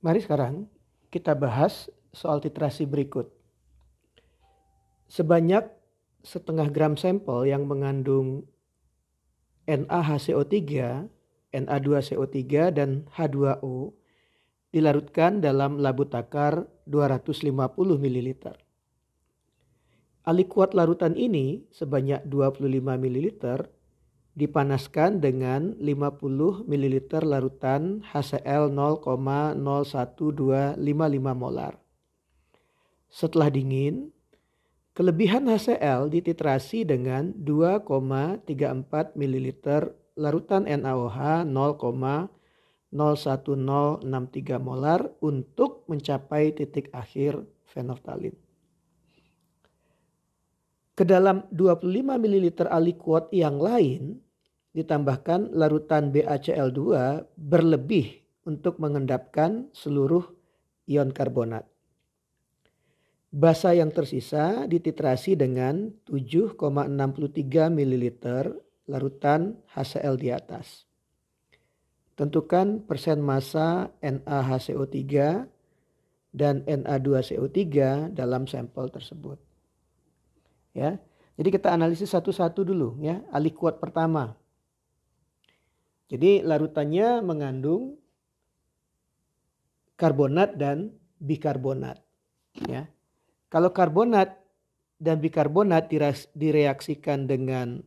Mari sekarang kita bahas soal titrasi berikut. Sebanyak 0,5 gram sampel yang mengandung NaHCO3, Na2CO3, dan H2O dilarutkan dalam labu takar 250 ml. Alikuat larutan ini sebanyak 25 ml dipanaskan dengan 50 ml larutan HCl 0,01255 molar. Setelah dingin, kelebihan HCl dititrasi dengan 2,34 ml larutan NaOH 0,01063 molar untuk mencapai titik akhir fenolftalin. Ke dalam 25 ml alikuot yang lain ditambahkan larutan BaCl2 berlebih untuk mengendapkan seluruh ion karbonat. Basa yang tersisa dititrasi dengan 7,63 ml larutan HCl di atas. Tentukan persen massa NaHCO3 dan Na2CO3 dalam sampel tersebut. Ya, jadi kita analisis satu-satu dulu ya. Alikuat pertama. Jadi larutannya mengandung karbonat dan bikarbonat. Ya, kalau karbonat dan bikarbonat direaksikan dengan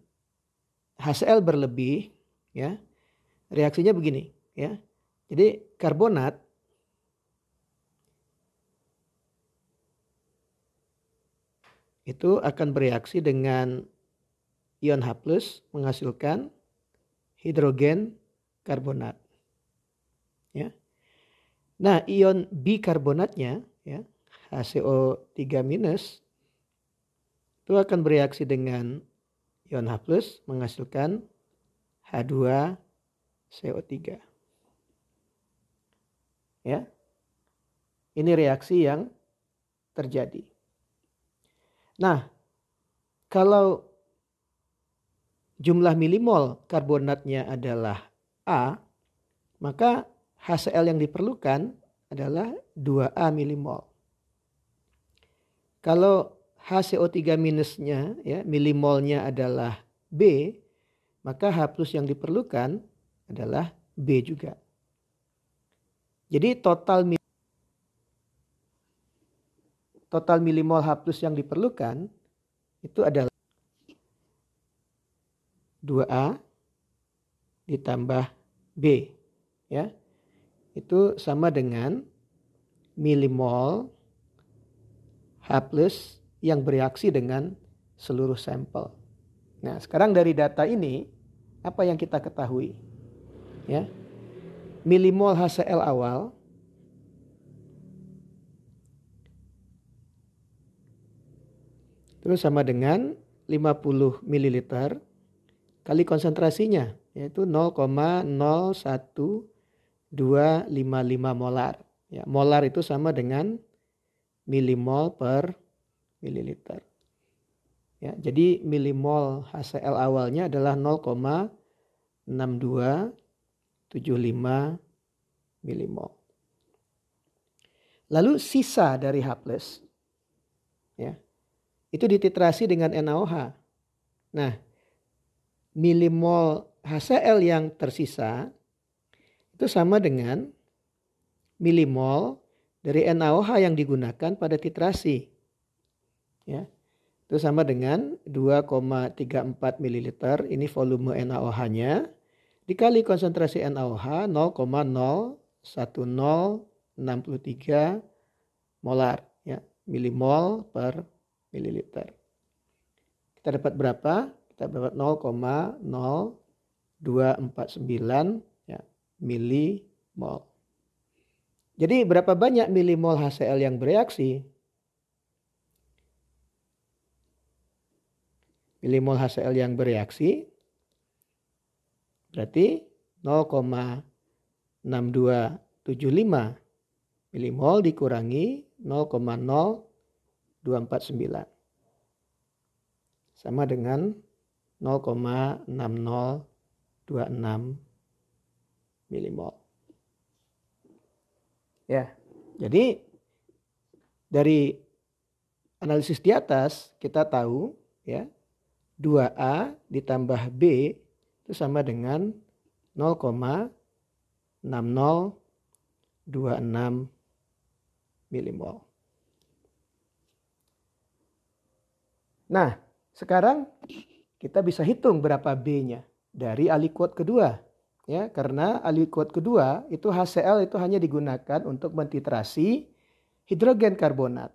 HCl berlebih, ya, reaksinya begini, ya. Jadi karbonat itu akan bereaksi dengan ion H+ menghasilkan hidrogen karbonat. Ya. Nah, ion bikarbonatnya, ya, HCO3- itu akan bereaksi dengan ion H+ menghasilkan H2CO3. Ya. Ini reaksi yang terjadi. Nah, kalau jumlah milimol karbonatnya adalah A, maka HCl yang diperlukan adalah 2A milimol. Kalau HCO3- ya, milimolnya adalah B, maka H+ yang diperlukan adalah B juga. Jadi total milimol H+ yang diperlukan itu adalah 2A ditambah B, ya. Itu sama dengan milimol H+ yang bereaksi dengan seluruh sampel. Nah, sekarang dari data ini apa yang kita ketahui? Ya. Milimol HCl awal terus sama dengan 50 ml kali konsentrasinya, yaitu 0,01255 molar. Ya, molar itu sama dengan milimol per mililiter. Ya, jadi milimol HCl awalnya adalah 0,6275 milimol. Lalu sisa dari H+, ya, itu dititrasi dengan NaOH. Nah, milimol HCl yang tersisa itu sama dengan milimol dari NaOH yang digunakan pada titrasi. Ya, itu sama dengan 2,34 ml, ini volume NaOH-nya, dikali konsentrasi NaOH 0,01063 molar, ya, milimol per mililiter. Kita dapat berapa? Kita dapat 0,0249 ya, milimol. Jadi berapa banyak milimol HCl yang bereaksi? Milimol HCl yang bereaksi berarti 0,6275 milimol dikurangi 0,0249 sama dengan 0,6026 milimol. Ya. Jadi dari analisis di atas kita tahu ya 2A ditambah B itu sama dengan 0,6026 milimol. Nah, sekarang kita bisa hitung berapa B-nya dari aliquot kedua. Ya, karena aliquot kedua itu HCl itu hanya digunakan untuk mentitrasi hidrogen karbonat.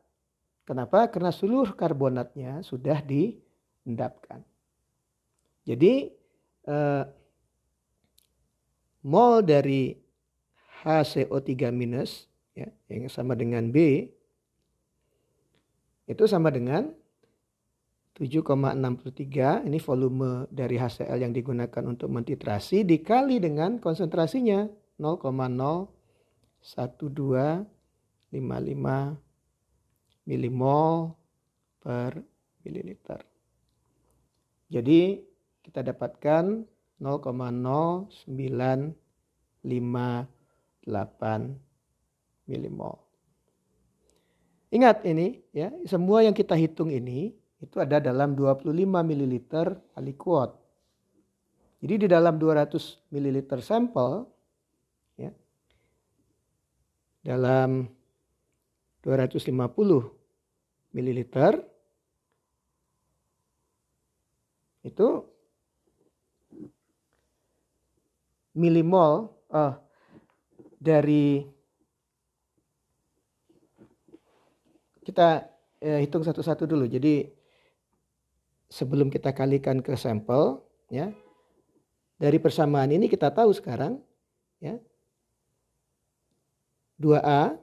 Kenapa? Karena seluruh karbonatnya sudah diendapkan. Jadi mol dari HCO3- ya, yang sama dengan B itu sama dengan 7,63, ini volume dari HCl yang digunakan untuk mentitrasi dikali dengan konsentrasinya 0,01255 milimol per mililiter. Jadi kita dapatkan 0,0958 milimol. Ingat ini ya, semua yang kita hitung ini itu ada dalam 25 ml aliquot. Jadi di dalam 200 ml sampel ya, dalam 250 ml itu milimol dari kita hitung satu-satu dulu. Jadi sebelum kita kalikan ke sampel ya, dari persamaan ini kita tahu sekarang ya 2A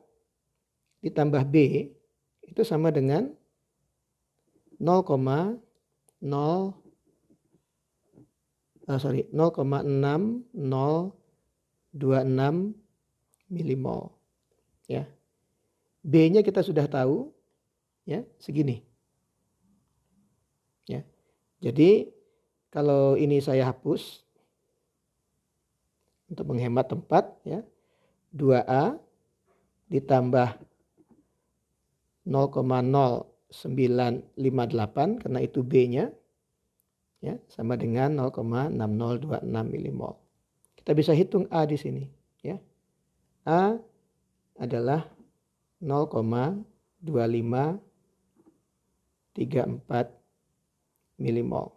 ditambah B itu sama dengan 0,6026 milimol ya. B-nya kita sudah tahu ya, segini. Ya. Jadi kalau ini saya hapus untuk menghemat tempat ya. 2A ditambah 0,0958 karena itu B-nya ya, sama dengan 0,6026 milimol. Kita bisa hitung A di sini ya. A adalah 0,2534 milimol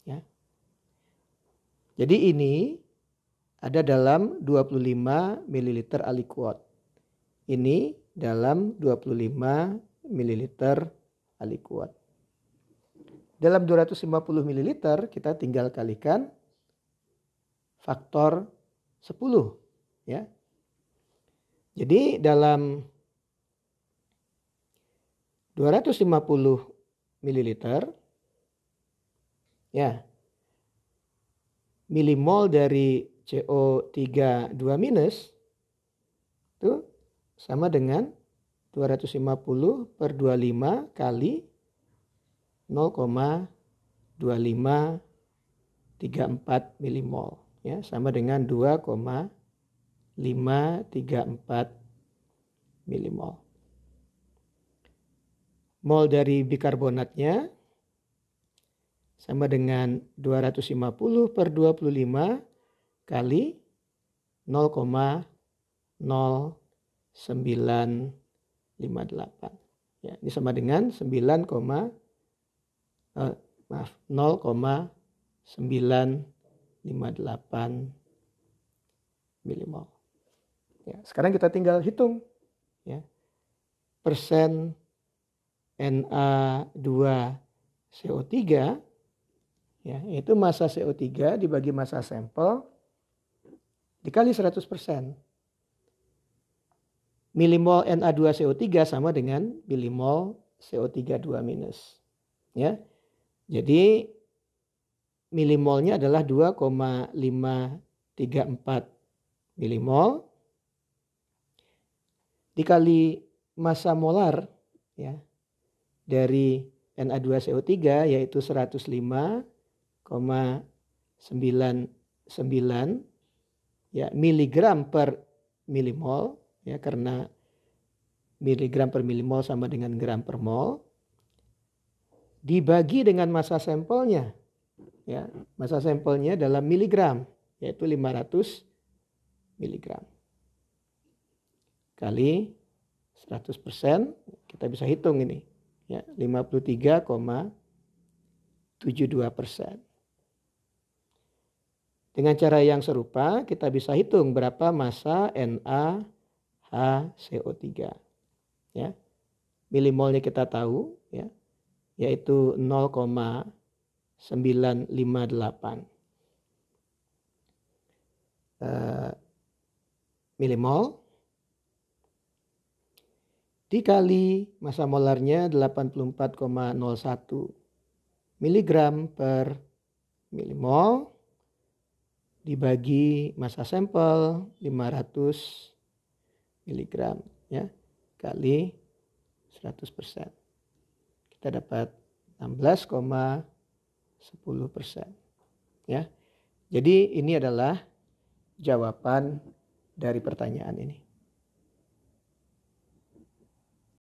ya. Jadi ini ada dalam 25 ml aliquot. Ini dalam 25 ml aliquot. Dalam 250 ml kita tinggal kalikan faktor 10 ya. Jadi dalam 250 ml ya, milimol dari CO3 2- itu sama dengan 250 per 25 kali 0,2534 milimol ya, sama dengan 2,534 milimol. Mol dari bikarbonatnya sama dengan 250 per 25 kali 0,0958. Ya, ini sama dengan 0,958 milimol. Ya, sekarang kita tinggal hitung ya, persen Na2CO3 ya, yaitu massa CO3 dibagi massa sampel dikali 100%. Milimol Na2CO3 sama dengan milimol CO3 2-. Ya. Jadi milimolnya adalah 2,534 milimol dikali massa molar ya dari Na2CO3 yaitu 105,99 ya miligram per milimol ya, karena miligram per milimol sama dengan gram per mol, dibagi dengan massa sampelnya, ya, massa sampelnya dalam miligram, yaitu 500 miligram. Kali 100%, kita bisa hitung ini, ya, 53,72%. Dengan cara yang serupa, kita bisa hitung berapa massa NaHCO3. Ya. Milimolnya kita tahu, ya, yaitu 0,958 milimol dikali massa molarnya 84,01 miligram per milimol dibagi massa sampel 500 miligram, ya, kali 100%. Kita dapat 16,10%. Ya. Jadi ini adalah jawaban dari pertanyaan ini.